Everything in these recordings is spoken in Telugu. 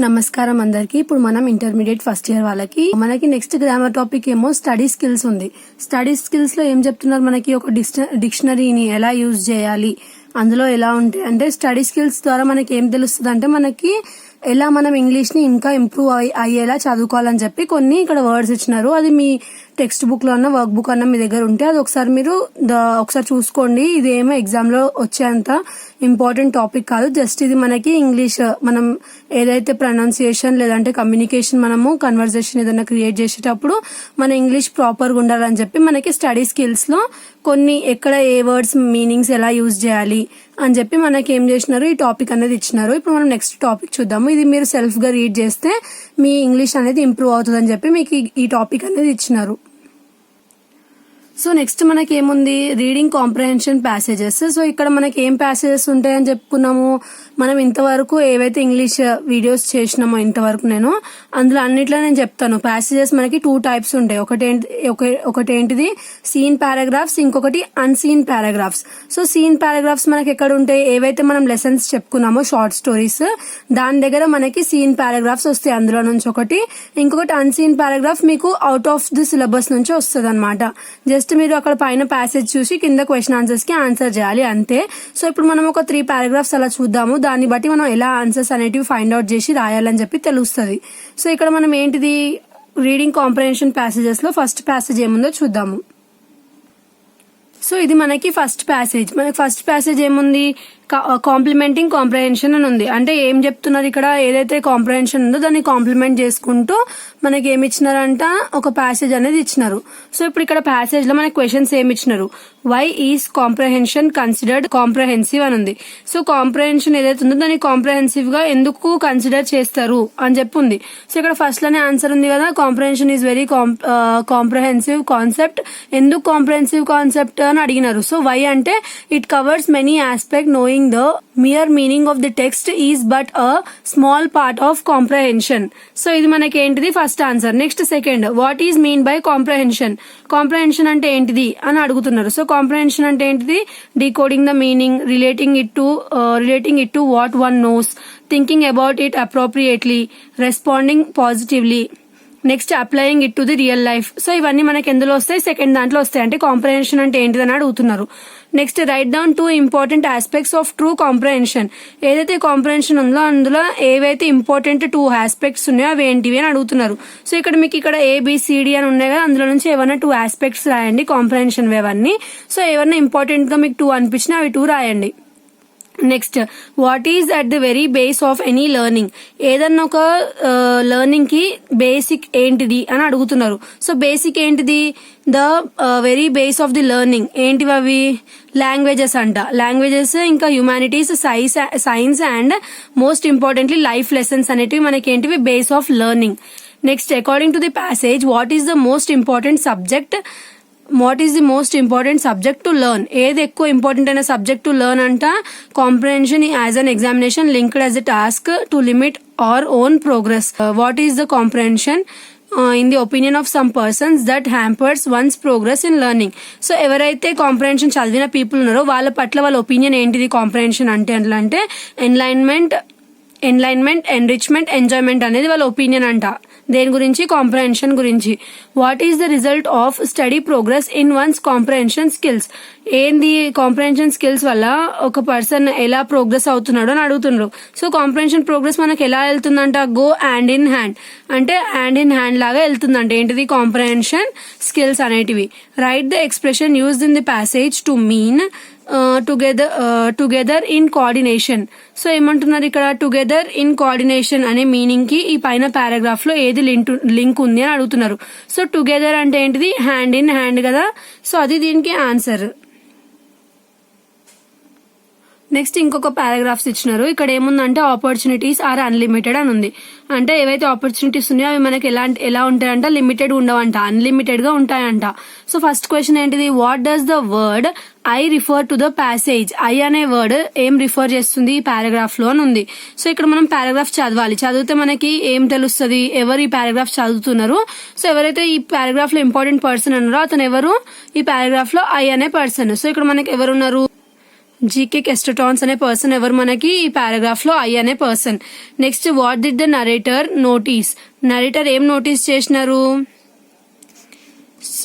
నమస్కారం అందరికి. ఇప్పుడు మనం ఇంటర్మీడియట్ ఫస్ట్ ఇయర్ వాళ్ళకి మనకి నెక్స్ట్ గ్రామర్ టాపిక్ ఏమో స్టడీ స్కిల్స్ ఉంది. స్టడీ స్కిల్స్ లో ఏం చెప్తున్నారు, మనకి ఒక డిక్షనరీని ఎలా యూజ్ చేయాలి, అందులో ఎలా ఉంటాయి అంటే స్టడీ స్కిల్స్ ద్వారా మనకి ఏం తెలుస్తుంది అంటే మనకి ఎలా మనం ఇంగ్లీష్ ని ఇంకా ఇంప్రూవ్ అయ్యేలా చదువుకోవాలని చెప్పి కొన్ని ఇక్కడ వర్డ్స్ ఇచ్చినారు. అది మీ టెక్స్ట్ బుక్ లో అన్న వర్క్ బుక్ అన్న మీ దగ్గర ఉంటే అది ఒకసారి మీరు ఒకసారి చూసుకోండి. ఇది ఏమో ఎగ్జామ్ లో వచ్చేంత ఇంపార్టెంట్ టాపిక్ కాదు. జస్ట్ ఇది మనకి ఇంగ్లీష్ మనం ఏదైతే ప్రొనౌన్సియేషన్ లేదంటే కమ్యూనికేషన్ మనము కన్వర్జేషన్ ఏదైనా క్రియేట్ చేసేటప్పుడు మన ఇంగ్లీష్ ప్రాపర్ గా ఉండాలని చెప్పి మనకి స్టడీ స్కిల్స్ లో కొన్ని ఎక్కడ ఏ వర్డ్స్ మీనింగ్స్ ఎలా యూజ్ చేయాలి అని చెప్పి మనకి ఏం చేసినారు, ఈ టాపిక్ అనేది ఇచ్చినారు. ఇప్పుడు మనం నెక్స్ట్ టాపిక్ చూద్దాము. ఇది మీరు సెల్ఫ్ గా రీడ్ చేస్తే మీ ఇంగ్లీష్ అనేది ఇంప్రూవ్ అవుతుంది అని చెప్పి మీకు ఈ టాపిక్ అనేది ఇచ్చినారు. సో నెక్స్ట్ మనకి ఏముంది, రీడింగ్ కాంప్రహెన్షన్ ప్యాసేజెస్. సో ఇక్కడ మనకి ఏం ప్యాసేజెస్ ఉంటాయని చెప్పుకున్నాము. మనం ఇంతవరకు ఏవైతే ఇంగ్లీష్ వీడియోస్ చేసినామో ఇంతవరకు నేను అందులో అన్నిట్లో నేను చెప్తాను. ప్యాసేజెస్ మనకి 2 టైప్స్ ఉంటాయి. ఒకటేంటిది సీన్ పారాగ్రాఫ్స్, ఇంకొకటి unseen paragraphs. So seen paragraphs మనకి ఎక్కడ ఉంటాయి, ఏవైతే మనం లెసన్స్ చెప్పుకున్నామో షార్ట్ స్టోరీస్ దాని దగ్గర మనకి సీన్ పారాగ్రాఫ్స్ వస్తాయి. అందులో నుంచి ఇంకొకటి అన్సీన్ పారాగ్రాఫ్ మీకు అవుట్ ఆఫ్ ది సిలబస్ నుంచి వస్తుంది అనమాట. జస్ట్ మీరు అక్కడ పైన ప్యాసేజ్ చూసి కింద క్వశ్చన్ ఆన్సర్స్ కి ఆన్సర్ చేయాలి అంతే. సో ఇప్పుడు మనం ఒక 3 పారాగ్రాఫ్స్ అలా చూద్దాము. దాన్ని బట్టి మనం ఎలా ఆన్సర్స్ అనేటివి ఫైండ్ అవుట్ చేసి రాయాలని చెప్పి తెలుస్తుంది. సో ఇక్కడ మనం ఏంటిది, రీడింగ్ కాంప్రహెన్షన్ ప్యాసేజెస్ లో ఫస్ట్ ప్యాసేజ్ ఏముందో చూద్దాము. సో ఇది మనకి ఫస్ట్ ప్యాసేజ్. మనకి ఫస్ట్ ప్యాసేజ్ ఏముంది, కాంప్లిమెంటింగ్ కాంప్రహెన్షన్ అని ఉంది. అంటే ఏం చెప్తున్నారు ఇక్కడ, ఏదైతే కాంప్రహెన్షన్ ఉందో దాన్ని కాంప్లిమెంట్ చేసుకుంటూ మనకి ఏమి ఇచ్చినారంట, ఒక ప్యాసేజ్ అనేది ఇచ్చినారు. సో ఇప్పుడు ఇక్కడ ప్యాసేజ్ లో మనకి క్వశ్చన్స్ ఏమి ఇచ్చినారు, why is comprehension considered comprehensive అని ఉంది. సో కాంప్రహెన్షన్ ఏదైతే ఉందో దాన్ని కాంప్రహెన్సివ్ గా ఎందుకు కన్సిడర్ చేస్తారు అని చెప్పి ఉంది. సో ఇక్కడ ఫస్ట్ లోనే ఆన్సర్ ఉంది కదా, comprehension is very comprehensive concept. ఎందుకు కాంప్రహెన్సివ్ కాన్సెప్ట్ అని అడిగినారు. సో వై అంటే it covers many aspect knowing the mere meaning of the text is but a small part of comprehension. So ఇది మనకి ఏంటిది first answer. Next second, what is mean by comprehension. Comprehension అంటే ఏంటిది అని అడుగుతున్నారు. సో కాంప్రహెన్షన్ అంటే ఏంటిది, decoding the meaning, relating it to what one knows, thinking about it appropriately, responding positively, next applying it to the real life. So ఇవన్నీ మనకి ఎందులో వస్తాయి, సెకండ్ దాంట్లో వస్తాయి. అంటే కాంప్రహెన్షన్ అంటే ఏంటిదని అడుగుతున్నారు. Next, right down 2 important aspects of true comprehension. ఏదైతే కాంప్రహెన్షన్ ఉందో అందులో ఏవైతే ఇంపార్టెంట్ 2 ఆస్పెక్ట్స్ ఉన్నాయో అవి ఏంటివి అని అడుగుతున్నారు. సో ఇక్కడ మీకు ఇక్కడ ABCD అని ఉన్నాయి కదా, అందులో నుంచి ఏమైనా 2 ఆస్పెక్ట్స్ రాయండి కాంప్రహెన్షన్ అవన్నీ. సో ఏమైనా ఇంపార్టెంట్ గా మీకు 2 అనిపించినా అవి 2 రాయండి. Next, what is at the very base of any learning. ఏదన్నా ఒక లెర్నింగ్ కి బేసిక్ ఏంటిది అని అడుగుతున్నారు. సో బేసిక్ ఏంటిది, the very base of the learning ఏంటివి అవి, లాంగ్వేజెస్ అంట. లాంగ్వేజెస్, ఇంకా humanities, science and most importantly life lessons అనేటివి మనకి ఏంటివి base of learning. Next, according to the passage, what is the most important subject to learn. ఏది ఎక్కువ ఇంపార్టెంట్ అయిన సబ్జెక్ట్ టు లెర్న్ అంట, comprehension as an examination linked as a task to limit our own progress. What is the comprehension in the opinion of some persons that hampers one's progress in learning. So ఎవరైతే కాంప్రహెన్షన్ చదివిన పీపుల్ ఉన్నారో వాళ్ళ పట్ల వాళ్ళ ఒపీనియన్ ఏంటిది కాంప్రహెన్షన్ అంటే ఎన్లైన్మెంట్, ఎన్రిచ్మెంట్, ఎంజాయ్మెంట్ అనేది వాళ్ళ ఒపీనియన్ అంట. దేని గురించి, కాంప్రహెన్షన్ గురించి. What is the result of study progress in once comprehension skills. ఏంది కాంప్రహెన్షన్ స్కిల్స్ వల్ల ఒక పర్సన్ ఎలా ప్రోగ్రెస్ అవుతున్నాడో అని అడుగుతున్నారు. సో కాంప్రహెన్షన్ ప్రోగ్రెస్ మనకు ఎలా వెళ్తుందంట, గో హ్యాండ్ ఇన్ హ్యాండ్, అంటే హ్యాండ్ ఇన్ హ్యాండ్ లాగా వెళ్తుందంట ఏంటిది కాంప్రహెన్షన్ స్కిల్స్ అనేటివి. Right the expression used in the passage to mean together in coordination. So ఏమంటున్నారు ఇక్కడ, టుగెదర్ ఇన్ కోఆర్డినేషన్ అనే మీనింగ్ కి ఈ పైన పారాగ్రాఫ్ లో ఏది లింక్ ఉంది అని అడుగుతున్నారు. సో టుగెదర్ అంటే ఏంటిది, హ్యాండ్ ఇన్ హ్యాండ్ కదా. సో అది దీనికి ఆన్సర్. నెక్స్ట్ ఇంకొక పారాగ్రాఫ్స్ ఇచ్చినారు. ఇక్కడ ఏముందంటే ఆపర్చునిటీస్ ఆర్ అన్లిమిటెడ్ అని ఉంది. అంటే ఏవైతే ఆపర్చునిటీస్ ఉన్నాయో అవి మనకి ఎలా ఉంటాయంట, లిమిటెడ్ ఉండవంట, అన్లిమిటెడ్ గా ఉంటాయంట. సో ఫస్ట్ క్వశ్చన్ ఏంటిది, what does the word I refer to the passage. I అనే వర్డ్ ఏం రిఫర్ చేస్తుంది ఈ పారాగ్రాఫ్ లో అని ఉంది. సో ఇక్కడ మనం పారాగ్రాఫ్ చదవాలి. చదివితే మనకి ఏం తెలుస్తుంది, ఎవరు ఈ పారాగ్రాఫ్ చదువుతున్నారు. సో ఎవరైతే ఈ పారాగ్రాఫ్ లో ఇంపార్టెంట్ పర్సన్ ఉన్నారో అతను ఎవరు, ఈ పారాగ్రాఫ్ లో ఐ అనే పర్సన్. సో ఇక్కడ మనకి ఎవరున్నారు, జీకే కెస్టటాన్స్ అనే పర్సన్ ఎవరు మనకి ఈ పారాగ్రాఫ్ లో? ఐ అనే person. Next what did the narrator notice? Narrator ఏం నోటీస్ చేసినారు?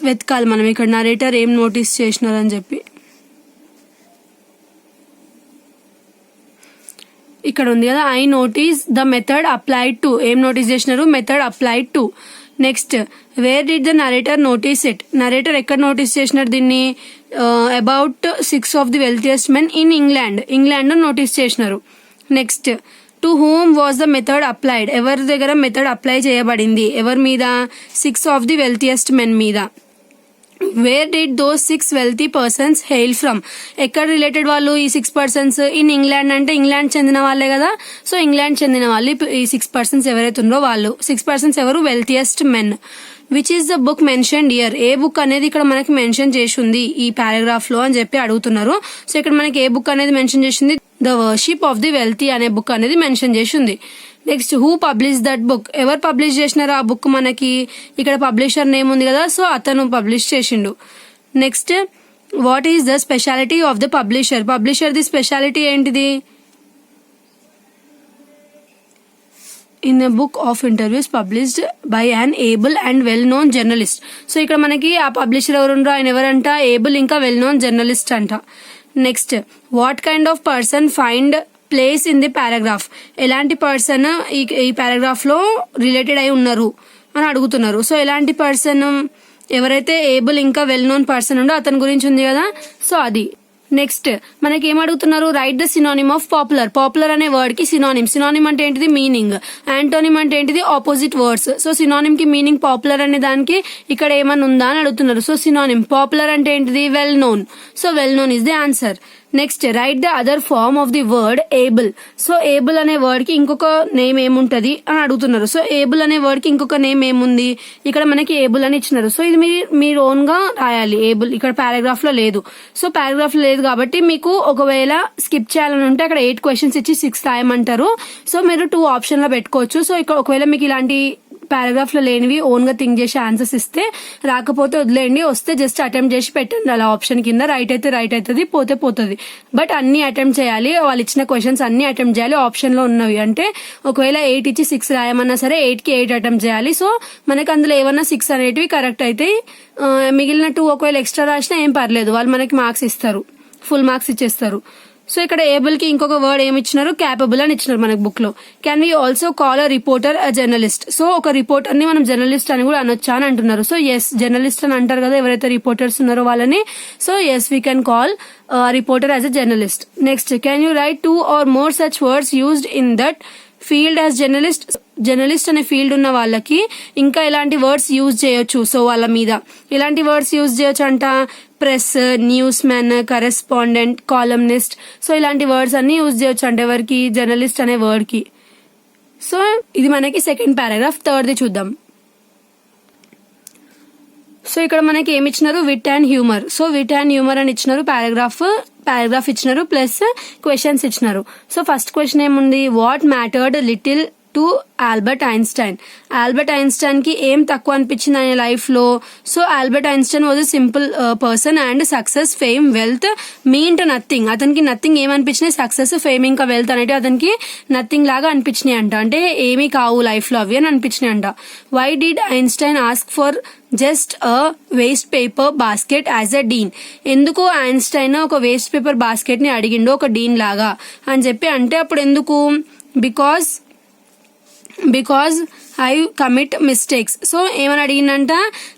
వెతకాలి మనం ఇక్కడ నరేటర్ ఏం నోటీస్ చేసినారు అని చెప్పి. ఇక్కడ ఉంది కదా, I notice the method applied to. ఏం నోటీస్ చేసినారు? Method applied to. Next where did the narrator notice it? Narrator ఎక్కడ నోటీస్ చేసినారు దీన్ని? About 6 of the wealthiest men in England. England notice చేసినారు. Next to whom was the method applied? ఎవరి దగ్గర మెథడ్ అప్లై చేయబడింది? ఎవరి మీద? 6 of the wealthiest men మీద. Where did those 6 wealthy persons hail from? ఎక్కడ రిలేటెడ్ వాళ్ళు ఈ 6 persons? ఇన్ ఇంగ్లాండ్ అంటే ఇంగ్లాండ్ చెందిన వాళ్ళే కదా, సో ఇంగ్లాండ్ చెందిన వాళ్ళు ఈ 6 persons ఎవరైతే ఉన్నారో వాళ్ళు. 6 persons ఎవరు? Wealthiest men. Which is the book mentioned year? A book అనేది ఇక్కడ మనకి మెన్షన్ చేసి ఉంది ఈ పారాగ్రాఫ్ లో అని చెప్పి అడుగుతున్నారు. సో ఇక్కడ మనకి ఏ బుక్ అనేది మెన్షన్ చేసింది? The worship of the wealthy అనే బుక్ అనేది మెన్షన్ చేసి ఉంది. Next who publish that book? ఎవరు పబ్లిష్ చేసినారు ఆ బుక్? మనకి ఇక్కడ పబ్లిషర్ నేమ్ ఉంది కదా, సో అతను పబ్లిష్ చేసిండు. Next what is the speciality of the publisher? Publisher the speciality ఏంటిది? In a book of interviews published by an able and well known journalist. So ఇక్కడ మనకి ఆ పబ్లిషర్ ఎవరుండ్రో ఆయన ఎవరంట? ఏబుల్ ఇంకా వెల్ నోన్ జర్నలిస్ట్ అంట. Next what kind of person find place in the paragraph? ఎలాంటి పర్సన్ ఈ పారాగ్రాఫ్ లో రిలేటెడ్ అయి ఉన్నారు అని అడుగుతున్నారు. సో ఎలాంటి పర్సన్? ఎవరైతే ఏబుల్ ఇంకా వెల్ నోన్ పర్సన్ ఉండో అతని గురించి ఉంది కదా, సో అది. నెక్స్ట్ మనకి ఏం అడుగుతున్నారు? Right the synonym of popular. Popular అనే వర్డ్ కి సినానిమ్. సినానిమ్ అంటే ఏంటిది? మీనింగ్. యాంటోనిమ్ అంటే ఏంటిది? Opposite words. సో సినానిమ్ కి మీనింగ్ పాపులర్ అనే దానికి ఇక్కడ ఏమన్నా ఉందా అని అడుగుతున్నారు. సో సినానిమ్ పాపులర్ అంటే ఏంటిది? Well known. So well known is the answer. Next write the other form of the word able. So able అనే వర్డ్ కి ఇంకొక నేమ్ ఏముంటది అని అడుగుతున్నారు. సో ఏబుల్ అనే వర్డ్ కి ఇంకొక నేమ్ ఏముంది? ఇక్కడ మనకి ఏబుల్ అని ఇచ్చినారు. సో ఇది మీరు ఓన్ గా రాయాలి. ఏబుల్ ఇక్కడ పారాగ్రాఫ్ లో లేదు. సో పారాగ్రాఫ్ లో లేదు కాబట్టి మీకు ఒకవేళ స్కిప్ చేయాలని ఉంటే అక్కడ 8 questions ఇచ్చి 6 రాయమంటారు. సో మీరు 2 ఆప్షన్ లో పెట్టుకోవచ్చు. సో ఇక్కడ ఒకవేళ మీకు ఇలాంటి పారాగ్రాఫ్ లో లేనివి ఓన్ గా థింక్ చేసి ఆన్సర్స్ ఇస్తే, రాకపోతే వదిలేయండి, వస్తే జస్ట్ అటెంప్ట్ చేసి పెట్టండి అలా ఆప్షన్ కింద. రైట్ అయితే రైట్ అవుతుంది, పోతే పోతుంది. బట్ అన్ని అటెంప్ట్ చేయాలి. వాళ్ళు ఇచ్చిన క్వశ్చన్స్ అన్ని అటెంప్ట్ చేయాలి ఆప్షన్ లో ఉన్నవి. అంటే ఒకవేళ 8 ఇచ్చి 6 రాయమన్నా సరే 8 కి 8 అటెంప్ట్ చేయాలి. సో మనకి అందులో ఏమన్నా 6 అనేటివి కరెక్ట్ అయితే, మిగిలిన 2 ఒకవేళ ఎక్స్ట్రా రాసినా ఏం పర్లేదు, వాళ్ళు మనకి మార్క్స్ ఇస్తారు, ఫుల్ మార్క్స్ ఇచ్చేస్తారు. సో ఇక్కడ ఏబుల్ కి ఇంకొక వర్డ్ ఏమి ఇచ్చినారు? క్యాపబుల్ అని ఇచ్చినారు మనకు బుక్ లో. Can we also call a reporter a journalist? So ఒక రిపోర్టర్ ని మనం జర్నలిస్ట్ అని కూడా అనొచ్చా అని అంటున్నారు. సో ఎస్, జర్నలిస్ట్ అని అంటారు కదా ఎవరైతే రిపోర్టర్స్ ఉన్నారో వాళ్ళని. So yes, we can call reporter as a journalist. Next can you write 2 or more such words used in that field as journalist? Journalist అనే ఫీల్డ్ ఉన్న వాళ్ళకి ఇంకా ఎలాంటి వర్డ్స్ యూజ్ చేయొచ్చు? సో వాళ్ళ మీద ఎలాంటి వర్డ్స్ యూజ్ చేయొచ్చు అంట? Press, news man, correspondent, columnist. So ఇలాంటి వర్డ్స్ అన్ని యూజ్ చేయొచ్చు అంటే ఎవరికి? జర్నలిస్ట్ అనే వర్డ్ కి. సో ఇది మనకి సెకండ్ పారాగ్రాఫ్. థర్డ్ ది చూద్దాం. సో ఇక్కడ మనకి ఏమి ఇచ్చినారు? Wit and humour. So wit and humour అని ఇచ్చినారు. పారాగ్రాఫ్ ఇచ్చినారు ప్లస్ క్వశ్చన్స్ ఇచ్చినారు. సో ఫస్ట్ క్వశ్చన్ ఏముంది? What mattered little to Albert Einstein? Albert Einstein కి ఏం తక్కువ అనిపించింది ఆయన లైఫ్ లో? So Albert Einstein was a simple person and success, fame, wealth mean to nothing. అతనికి నథింగ్ ఏమనిపించినాయి? సక్సెస్, ఫేమ్ ఇంకా వెల్త్ అనేవి అతనికి నథింగ్ లాగా అనిపించినాయి అంట. అంటే ఏమీ కావు లైఫ్ లో అవి అని అనిపించినాయి అంట. Why did Einstein ask for just a waste paper basket as a dean? ఎందుకు ఐన్స్టైన్ ఒక వేస్ట్ పేపర్ బాస్కెట్ ని అడిగిండో ఒక డీన్ లాగా అని చెప్పి అంటే అప్పుడు ఎందుకు? Because I commit mistakes. So ఏమని అడిగిందంట?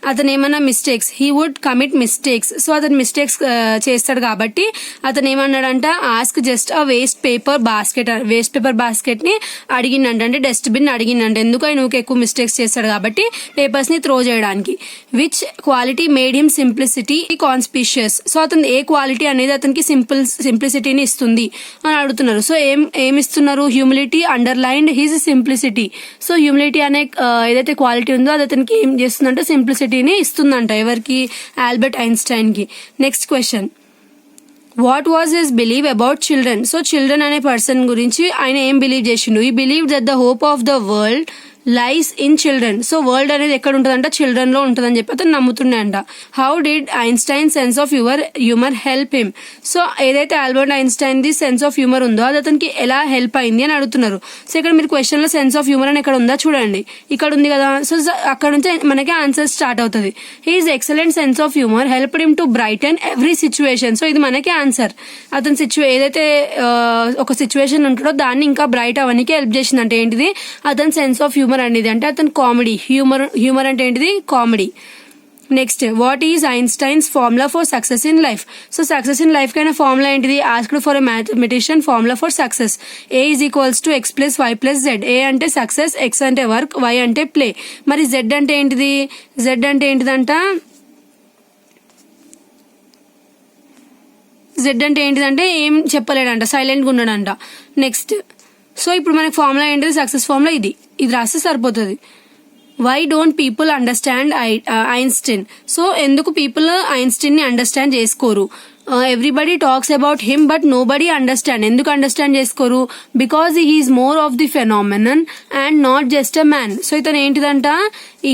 అతను ఏమన్నా mistakes, he would commit mistakes. So అతను మిస్టేక్స్ చేస్తాడు కాబట్టి అతను ఏమన్నాడంట? Ask just a waste paper basket ని అడిగిందంట. అంటే డస్ట్బిన్ అడిగిందంట. ఎందుకు? ఆయన ఎక్కువ మిస్టేక్స్ చేస్తాడు కాబట్టి పేపర్స్ ని త్రో చేయడానికి. Which quality made him simplicity conspicuous? So అతను ఏ క్వాలిటీ అనేది అతనికి సింప్లిసిటీని ఇస్తుంది అని అడుగుతున్నారు. సో ఏం ఇస్తున్నారు? Humility underlined his simplicity. So humility అనే ఏదైతే క్వాలిటీ ఉందో అది అతనికి ఏం చేస్తుందంటే సింప్లిసిటీని ఇస్తుందంట. ఎవరికి? ఆల్బర్ట్ ఐన్స్టైన్ కి. Next question, what was his believe about children? So children అనే పర్సన్ గురించి ఆయన ఏం బిలీవ్ చేసిండు? ఈ believe that the hope of the world lies in children. So world అనేది ఎక్కడ ఉంటుందంట, చిల్డ్రన్ లో ఉంటుందని చెప్పి అతను నమ్ముతుండే అంట. How did Einstein sense of humour help him. So ఏదైతే Albert Einstein the sense of humour ఉందో అది అతనికి ఎలా హెల్ప్ అయింది అని అడుగుతున్నారు. సో ఇక్కడ మీరు క్వశ్చన్ లో సెన్స్ ఆఫ్ హ్యూమర్ అని ఎక్కడ ఉందా చూడండి, ఇక్కడ ఉంది కదా. సో అక్కడ నుంచి మనకి ఆన్సర్ స్టార్ట్ అవుతుంది. He's excellent sense of humour helped him to brighten every situation. So ఇది మనకి ఆన్సర్. అతని ఏదైతే ఒక సిచ్యువేషన్ ఉంటుందో దాన్ని ఇంకా బ్రైట్ అవ్వడానికి హెల్ప్ చేసింది. అంటే ఏంటిది, అతని సెన్స్ ఆఫ్ హ్యూమర్ అనేది. అంటే అతను కామెడీ, హ్యూమర్ అంటే ఏంటిది, comedy. Next, what is Einstein's formula for success in life. So success in life కైనా ఫార్ములా ఏంటిది, asked for a mathematician formula for success. A is equals to X plus Y plus Z. A అంటే సక్సెస్, ఎక్స్ అంటే వర్క్, వై అంటే ప్లే. మరి జెడ్ అంటే ఏంటిది, జెడ్ అంటే ఏంటిదంట, జెడ్ అంటే ఏంటిదంటే ఏం చెప్పలేడంట, సైలెంట్గా ఉన్నాడంట. నెక్స్ట్, సో ఇప్పుడు మనకి ఫార్ములా ఏంటిది, సక్సెస్ ఫార్ములా ఇది రాస్తే సరిపోతుంది. Why don't people understand Einstein. So ఎందుకు పీపుల్ ఐన్స్టీన్ ని అండర్స్టాండ్ చేసుకోరు. Everybody talks about him but nobody understand. ఎందుకు అండర్స్టాండ్ చేసుకోరు, because he is more of the phenomenon and not just a man. So ఇతను ఏంటిదంట,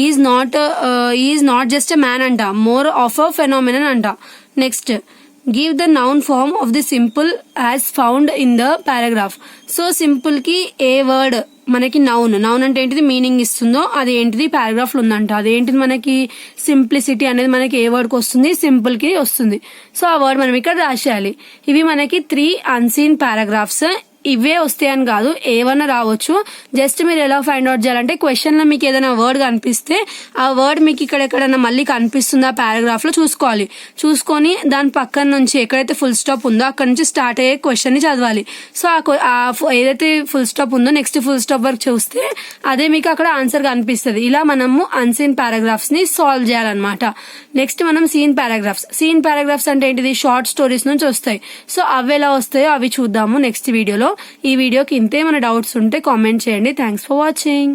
is not just a man అంట, మోర్ ఆఫ్ అ ఫెనామినన్ అంట. Next, give the noun form of the simple as found in the paragraph. So simple కి ఏ వర్డ్ మనకి నౌన్ అంటే ఏంటిది, మీనింగ్ ఇస్తుందో అది ఏంటిది పారాగ్రాఫ్ లో ఉందంట. అదేంటిది మనకి సింప్లిసిటీ అనేది మనకి ఏ వర్డ్ కి వస్తుంది, సింపుల్ కి వస్తుంది. సో ఆ వర్డ్ మనం ఇక్కడ రాసేయాలి. ఇవి మనకి 3 అన్సీన్ పారాగ్రాఫ్స్. ఇవే వస్తాయని కాదు, ఏమన్నా రావచ్చు. జస్ట్ మీరు ఎలా ఫైండ్ అవుట్ చేయాలంటే, క్వశ్చన్ లో మీకు ఏదైనా వర్డ్ కనిపిస్తే ఆ వర్డ్ మీకు ఇక్కడ ఎక్కడైనా మళ్ళీ కనిపిస్తుందా పారాగ్రాఫ్ లో చూసుకోవాలి. చూసుకొని దాని పక్కన నుంచి ఎక్కడైతే ఫుల్ స్టాప్ ఉందో అక్కడ నుంచి స్టార్ట్ అయ్యే క్వశ్చన్ ని చదవాలి. సో ఏదైతే ఫుల్ స్టాప్ ఉందో నెక్స్ట్ ఫుల్ స్టాప్ వరకు చూస్తే అదే మీకు అక్కడ ఆన్సర్ కనిపిస్తుంది. ఇలా మనము అన్సీన్ పారాగ్రాఫ్స్ ని సాల్వ్ చేయాలన్నమాట. నెక్స్ట్ మనం సీన్ పారాగ్రాఫ్స్ అంటే ఏంటిది, షార్ట్ స్టోరీస్ నుంచి వస్తాయి. సో అవి ఎలా వస్తాయో అవి చూద్దాము నెక్స్ట్ వీడియోలో. ఈ వీడియోకి ఇంతే మన డౌట్స్ ఉంటే కామెంట్ చేయండి. Thanks for watching.